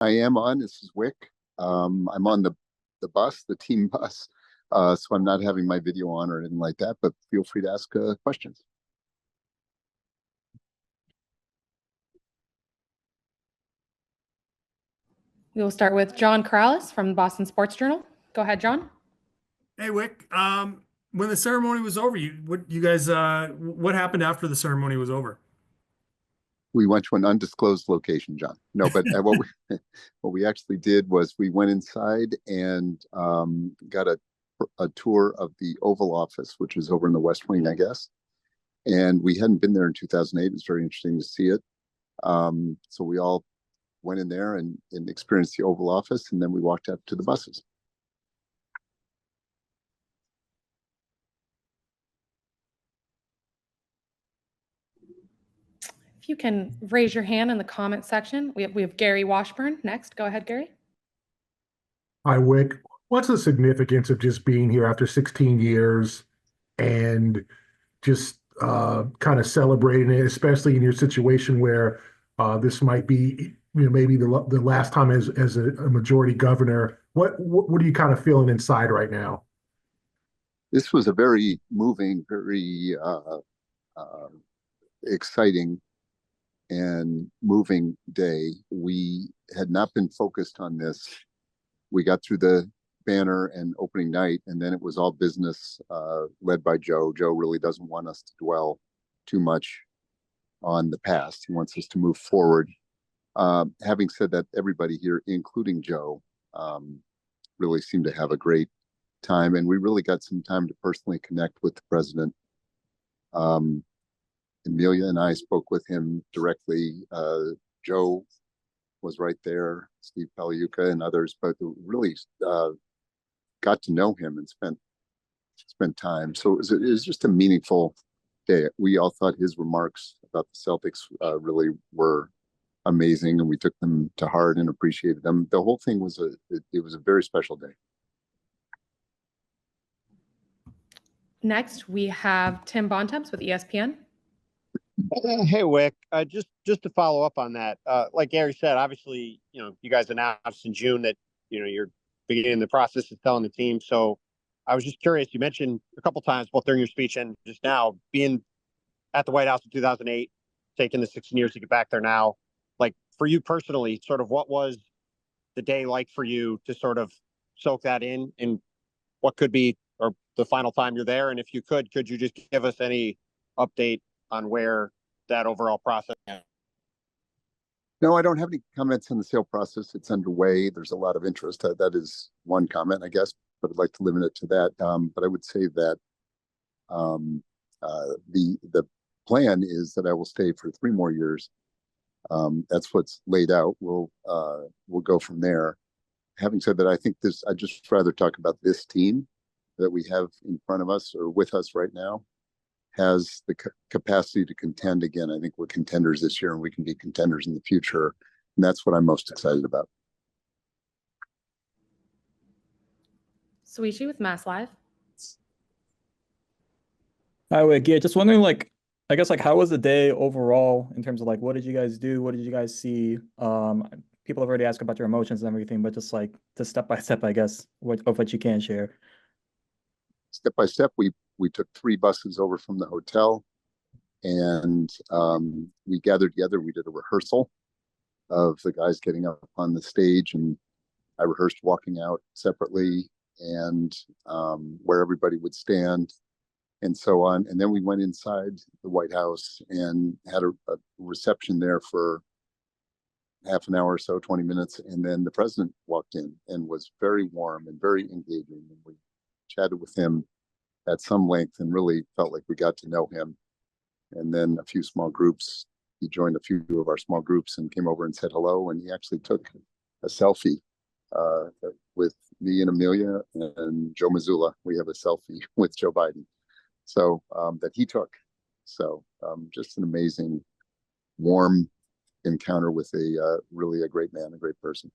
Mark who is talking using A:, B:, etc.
A: I am on. This is Wyc. I'm on the bus, the team bus. So I'm not having my video on or anything like that, but feel free to ask questions.
B: We will start with John Corrales from the Boston Sports Journal. Go ahead, John.
C: Hey, Wyc. When the ceremony was over, what happened after the ceremony was over?
A: We went to an undisclosed location, John. No, but what we actually did was we went inside and got a tour of the Oval Office, which is over in the West Wing, I guess. And we hadn't been there in 2008. It was very interesting to see it. So we all went in there and experienced the Oval Office, and then we walked up to the buses.
B: If you can raise your hand in the comment section. We have Gary Washburn next. Go ahead, Gary.
D: Hi, Wyc. What's the significance of just being here after 16 years and just kind of celebrating it, especially in your situation where this might be, maybe the last time as a majority governor? What are you kind of feeling inside right now?
A: This was a very moving, very exciting and moving day. We had not been focused on this. We got through the banner and opening night, and then it was all business led by Joe. Joe really doesn't want us to dwell too much on the past. He wants us to move forward. Having said that, everybody here, including Joe, really seemed to have a great time, and we really got some time to personally connect with the president. Amelia and I spoke with him directly. Joe was right there, Steve Pagliuca and others, but really got to know him and spent time. So it was just a meaningful day. We all thought his remarks about the Celtics really were amazing, and we took them to heart and appreciated them. The whole thing was it was a very special day.
B: Next, we have Tim Bontemps with ESPN.
E: Hey, Wyc. Just to follow up on that, like Gary said, obviously, you guys announced in June that you're beginning the process of selling the team. So I was just curious. You mentioned a couple times, both during your speech and just now, being at the White House in 2008, taking the 16 years to get back there now. Like, for you personally, sort of what was the day like for you to sort of soak that in, and what could be, or the final time you're there? And if you could you just give us any update on where that overall process is?
A: No, I don't have any comments on the sale process. It's underway. There's a lot of interest. That is one comment, I guess, but I'd like to limit it to that. But I would say that the plan is that I will stay for 3 more years. That's what's laid out. We'll go from there. Having said that, I think I'd just rather talk about this team that we have in front of us or with us right now has the capacity to contend again. I think we're contenders this year, and we can be contenders in the future. And that's what I'm most excited about.
B: Suichi with Mass Live.
F: Hi, Wyc. Yeah, just wondering, I guess, how was the day overall in terms of what did you guys do? What did you guys see? People have already asked about your emotions and everything, but just the step by step, I guess, of what you can share.
A: Step by step, we took 3 buses over from the hotel, and we gathered together. We did a rehearsal of the guys getting up on the stage, and I rehearsed walking out separately and where everybody would stand and so on. And then we went inside the White House and had a reception there for half an hour or so, 20 minutes. And then the president walked in and was very warm and very engaging. And we chatted with him at some length and really felt like we got to know him. And then a few small groups, he joined a few of our small groups and came over and said hello. And he actually took a selfie with me and Amelia and Joe Mazzulla. We have a selfie with Joe Biden. So that he took. So just an amazing, warm encounter with really a great man, a great person.